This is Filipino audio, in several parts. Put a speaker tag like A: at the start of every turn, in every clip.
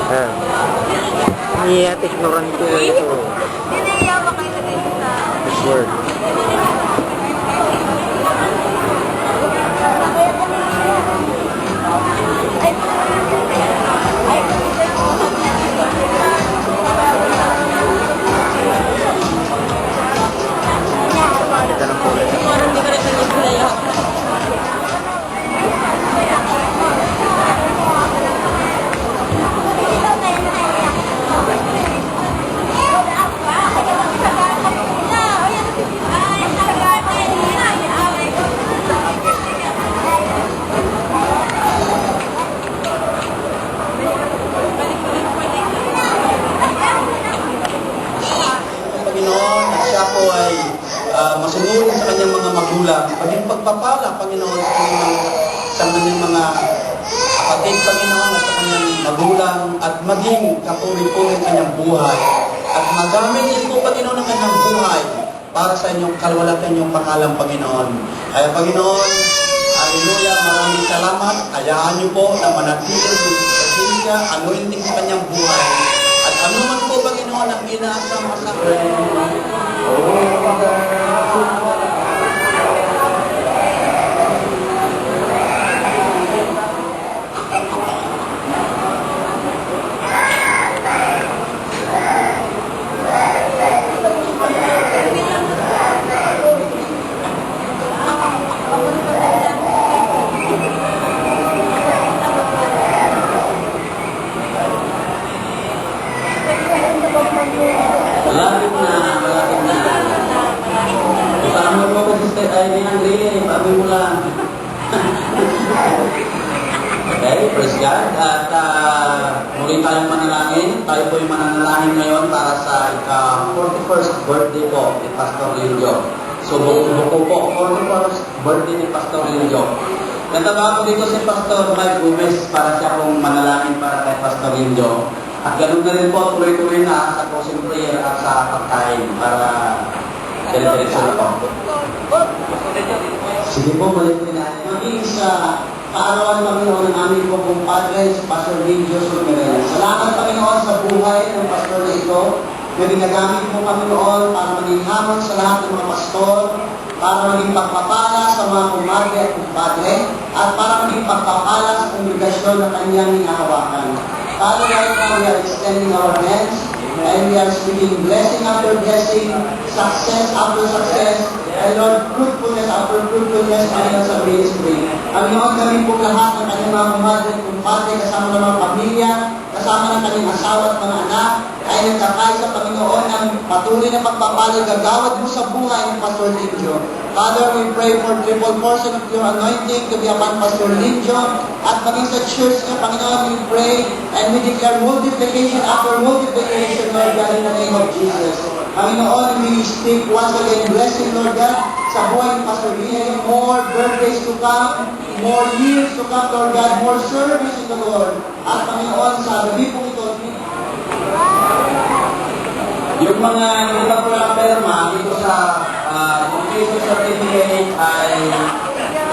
A: Niya ignorant ko ito.
B: Niniyawa kayo sa dito sa...
A: This word.
C: Masunurin sa kanyang mga magulang, maging pagpapala, Panginoon, sa kanyang mga kapatid, Panginoon, at sa kanyang magulang, at maging kapurin-purin kanyang buhay. At magamit din po, Panginoon, ang kanyang buhay para sa inyong kalwalatan, inyong pangalan, Panginoon. Kaya, Panginoon, hallelujah, maraming salamat. Hayaan niyo po na manatili sa presensya, anointing sa kanyang buhay. At ano man po, Panginoon, ang inaasama sa Malapit na. Kasama mo ko si Ivy Andre, pabi mo lang. Okay, praise God. At muli tayong manalangin. Tayo po yung mananalangin ngayon para sa ika-41st birthday po ni Pastor Lilio. So, buko po, 41st birthday ni Pastor Lilio. Nataba ko dito si Pastor Mike Gomez para siya pong manalangin para kay Pastor Lilio. At ganoon na rin po, tuloy-tuloy na sa closing prayer at sa pagkain para dire-diretso na po. Sige po, balik po natin. Maging sa kaarawan, Panginoon, ng aming po kong Padre, si Pastor Lilio Sumerel. Salamat, Panginoon, sa buhay ng pastor na ito na ginagamit mo, Panginoon, para maging hamon sa lahat ng mga pastor, para maging pagpapala sa mga kumadre at kumpadre, at para maging pagpapala sa kongregasyon na kanyang hinahawakan. Father, right now we are extending our hands and we are speaking blessing after blessing, success after success, and Lord, fruitfulness after fruitfulness, Panginoon, sa ministry. Panginoon, kami po lahat ng kanyang mga kumadre at kumpadre, kasama ng mga pamilya, kasama ng kanyang asawa at mga anak, ay nagkakaisa, Panginoon, ng patuloy na pagpapalay, gagawad mo sa buhay ng Pastor Lilio. Father, we pray for triple portion of your anointing to be upon Pastor Lilio at maging sa church niya, Panginoon, we pray and we declare multiplication after multiplication, Lord God, in the name of Jesus. Panginoon, we speak once again blessing, Lord God, sa buhay ng Pastor Lilio, more birthdays to come, more years to come, Lord God, more service in the Lord. At Panginoon, sa gabi po ito, yung mga iba po lang perma dito sa completion certificate ay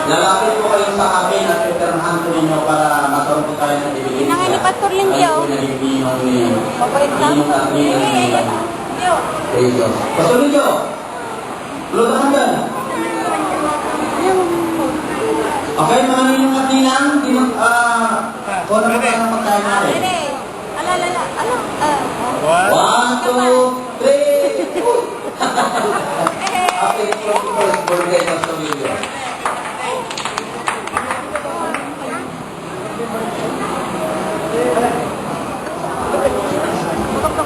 C: lalapit po kayo sa akin at ipermahan ko ninyo para magkaroon po tayo ng ibigay
B: Inangin ni Pastor Lilio. Papalit lang.
C: Pastor Lilio, tulog ka hanggan. Okay, mga ninyong at ninang, kung ano ba ang pagkain natin?
B: Ano?
C: 1, 2, 3. Happy 41st birthday, Pastor Lilio.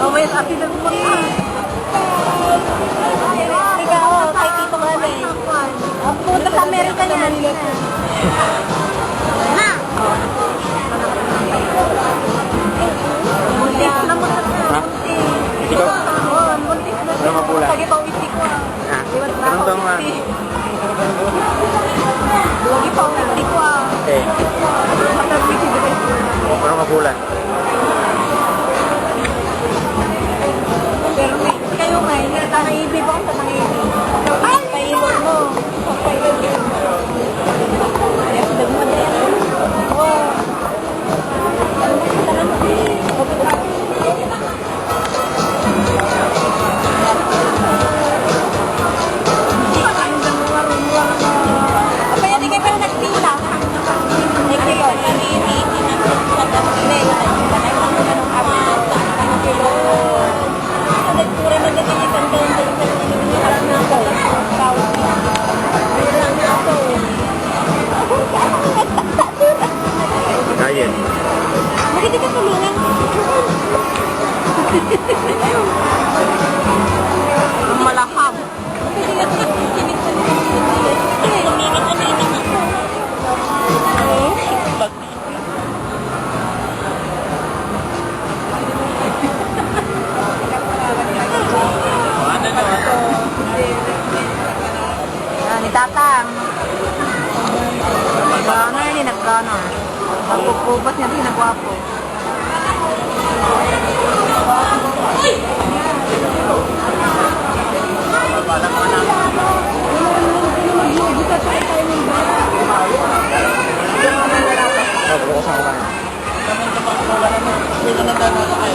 B: May happy na po. Ikaw, kay Tito Gale. Punta sa Amerika yan. Ha? Muntik na mo sa muntik.
A: Ikaw?
B: Muntik na.
A: Ano mapula?
B: Pag ipawisi ko.
A: Ganun ba nga?
B: na daw